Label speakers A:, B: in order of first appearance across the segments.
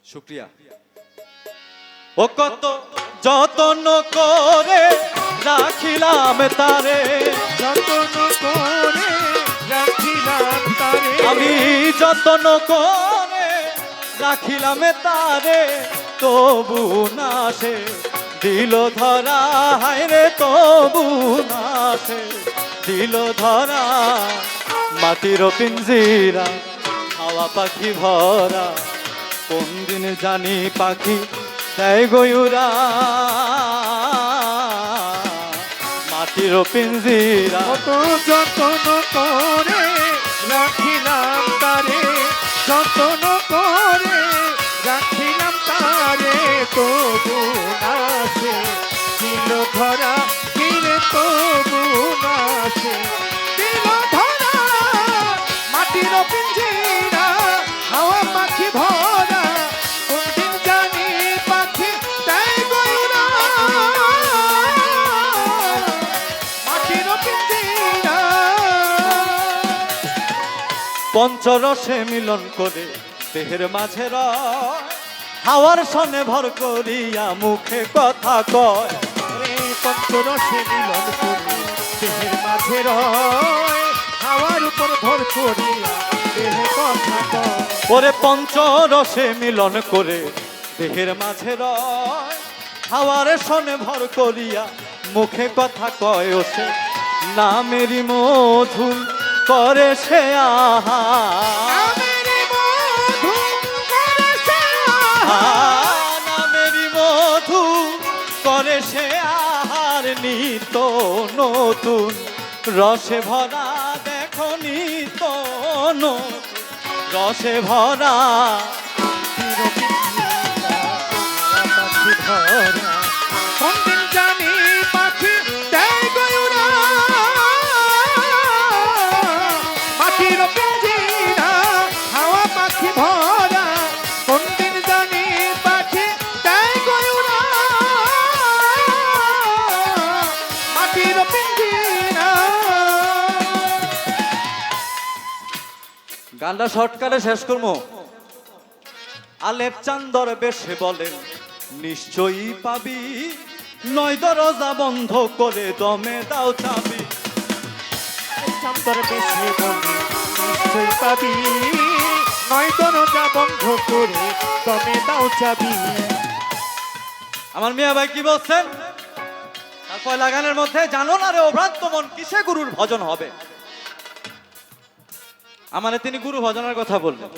A: শুক্রিয়া। ও কত যতন করে রাখিলাম তারে,
B: যতন করে রাখিলাম তারে,
A: আমি যতন করে রাখিলাম তারে, তবু না সে দিল ধরা, হায় রে তবু না সে দিল ধরা। মাটির পিঞ্জিরা হাওয়া পাখি ভরা, কোন দিন জানি পাখি দেয় গয়ুরা। মাটির পিঞ্জিরা
B: কত যতন করে রাখিলাম তারে, যতন করে রাখিলাম তারে, তবু না সে দিল ধরা, কিরে তবু না সে দিল ধরা। মাটির পিঞ্জিরা হাওয়া পাখি ভরা, কোন দিন জানি পাখি দেয় গয়ুরা। মাটির পিঞ্জিরা
A: পঞ্চরসে মিলন করে দেহের মাঝে রয়, হাওয়ার সনে ভর করিয়া মুখে কথা কয়।
B: পঞ্চরসে মিলন করে দেহের মাঝে রয়, হাওয়ার উপর ভর করিয়া দেহে কথা কয়।
A: ওরে পঞ্চরসে মিলন করে দেহের মাঝে রয়, হাওয়ার সনে ভর করিয়া মুখে কথা কয়। ও সে নামেরই মধু করে সে আহা,
B: আমেরি মধু করে সে আহা,
A: নামেরই মধু করে সে আহার, নিত নতুন রসে ভরা, দেখো নিত নতুন রসে ভরা।
B: পাখি ধরা, কোন দিন জানি পাখি দেয় গয়ুরা। মাটির পিঞ্জিরা হাওয়া পাখি ভরা, কোন দিন জানি পাখি দেয় গয়ুরা। মাটির পিঞ্জিরা
A: গানটা শর্টকাটে শেষ করবো। আলেপ চান্দর বেশে বলেন নিশ্চয়ই পাবি, নয় দরজা বন্ধ করে দমে দাও চাবি।
B: চান্দর বেশে বলে নিশ্চয় পাবি, নয় দরজা বন্ধ করে দমে দাও চাবি।
A: আমার মিয়া ভাই কি বলছেন? তার পয়লা গানের মধ্যে জানো না রে অভ্রান্ত মন কিসে গুরুর ভজন হবে। আমারে তিনি গুরু ভজনের কথা বললেন,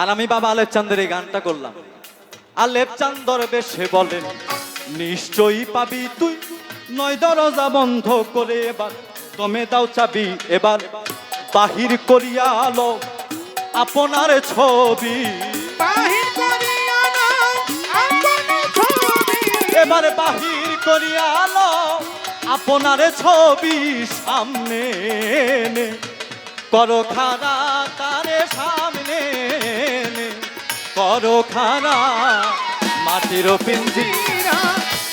A: আর আমি বাবা আলেপ চান্দের এই গানটা করলাম। আলেপ চান্দর বেশে বলেন নিশ্চয়ই পাবি তুই, নয় দরজা বন্ধ করে এবার দমে দাও চাবি। এবার বাহির করিয়া আলো আপনার ছবি,
B: বাহির করিয়া নাও আপন ছবি,
A: এবার বাহির করিয়া আলো আপনার ছবি। সামনে এনে করো খারা তারে, সামনে এনে করো খারা। মাটির পিঞ্জিরা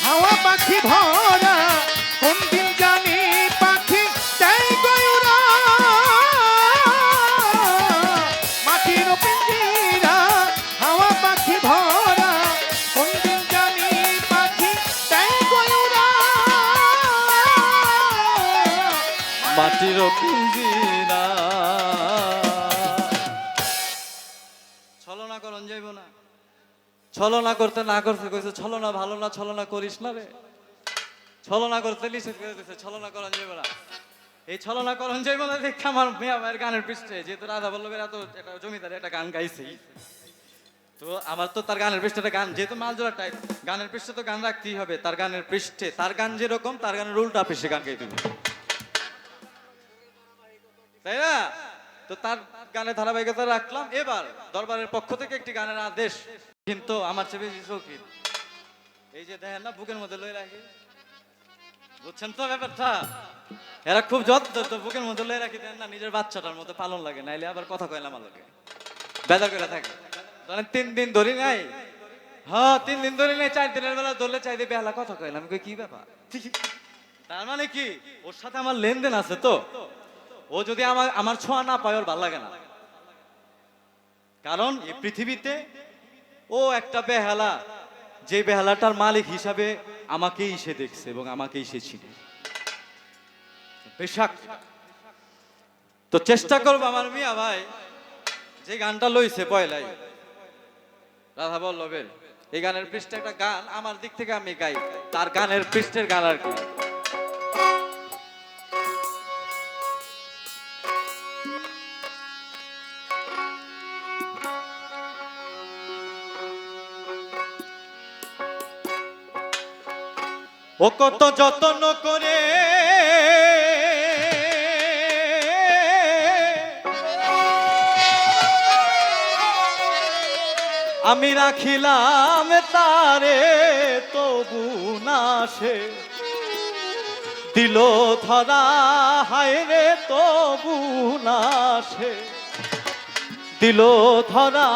B: হাওয়া পাখি ভরা, কোন দিন জানি পাখি দেয় গয়ুরা। মাটির পিঞ্জিরা হাওয়া পাখি ভরা, কোন দিন জানি পাখি দেয় গয়ুরা।
A: মাটির পিঞ্জিরা। ছলনা করন যাইব না, ছলনা করতে না করতে কইছে ছলনা ভালো না, ছলনা করিস না রে। ছলনা করতে নিষেধ করে দিছে, ছলনা করন যাইব না। এই ছলনা করন যাইব না দেখে আমার মিয়া ভাইয়ের গানের পৃষ্ঠে, যেহেতু রাধা বল্লভের এত একটা জমিদার একটা গান গাইছেই, তো আমার তো তার গানের পৃষ্ঠে গান, যেহেতু মালজোড়া টাইপ গানের পৃষ্ঠে তো গান রাখতেই হবে। তার গানের পৃষ্ঠে তার গান যেরকম, তার গানের উল্টা পৃষ্ঠে গান গাইতে হবে, তাই না? তো তার গানে ধারাবাহিকতা রাখলাম। এবার দরবারের পক্ষ থেকে একটি গানের আদেশ, কিন্তু আমার চেয়ে বেশি শৌখিন। এই যে দেখেন না বুকের মধ্যে লয়ে রাখি, বুঝছেন তো ব্যাপারটা? এরা খুব যত্ন তো বুকের মধ্যে লয়ে রাখি, দেন না নিজের বাচ্চাটার মতো পালন লাগে, নাইলে আবার কথা কইলাম আমাকে বেদা করে থাকে। ধরেন 3 দিন ধরি নাই, হ্যাঁ 3 দিন ধরি নাই, 4 দিনের বেলা ধরলে চাই দিয়ে বেলা কথা কইলাম, কই কি ব্যাপার? তার মানে কি ওর সাথে আমার লেনদেন আছে, তো ও যদি আমার ছোঁয়া না পায় ওর ভালো লাগে না। কারণ এই পৃথিবীতে ও একটা বেহালা, যে বেহালাটার মালিক হিসাবে আমাকেই সে দেখছে এবং আমাকেই সে চিনে। বেশাক তো চেষ্টা করবো আমার মিয়া ভাই যে গানটা লইছে পয়লাই রাধা বল্লভের, এই গানের পৃষ্ঠে একটা গান আমার দিক থেকে আমি গাই, তার গানের পৃষ্ঠের গান আর কি। ও কত যত্ন করে আমি রাখিলাম তারে, তবু না সে দিল ধরা, হায় রে তবু না সে দিল ধরা।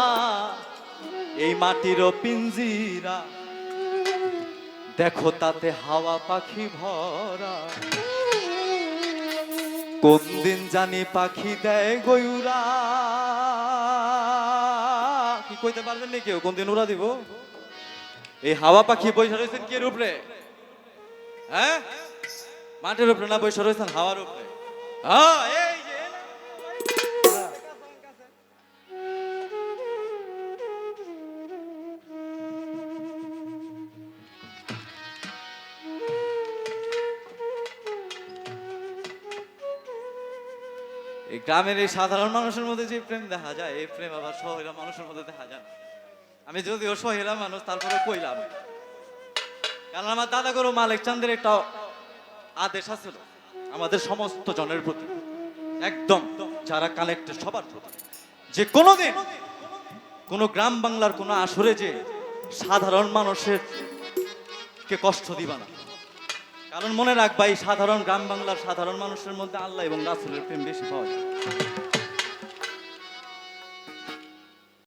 A: এই মাটির পিঞ্জিরা দেখো তাতে হাওয়া পাখি ভরা, কোন দিন জানি পাখি দেয় গয়ুরা। কি কইতে পারবেন নি কেউ কোন দিন উড়া দিব? এই হাওয়া পাখি বৈশা রয়েছেন কি উপরে? হ্যাঁ, মাটির উপরে না বৈশা রয়েছেন হাওয়ার উপরে। হ্যাঁ, এই যে এই গ্রামের এই সাধারণ মানুষের মধ্যে যে প্রেম দেখা যায়, এই প্রেম আবার শহরের মানুষের মধ্যে দেখা যায় না। আমি যদিও শহরের মানুষ, তারপরে কইলাম, কারণ আমার দাদা গুরু মালিক চাঁদের একটা আদেশ আছে আমাদের সমস্ত জনের প্রতি, একদম যারা কানেক্টেড সবার প্রতি, যে কোনোদিন কোন গ্রাম বাংলার কোন আসরে যে সাধারণ মানুষের কে কষ্ট দিবা না। কারণ মনে রাখবা, এই সাধারণ গ্রাম বাংলার সাধারণ মানুষের মধ্যে আল্লাহ এবং রাসূলের প্রেম বেশি পাওয়া যায়।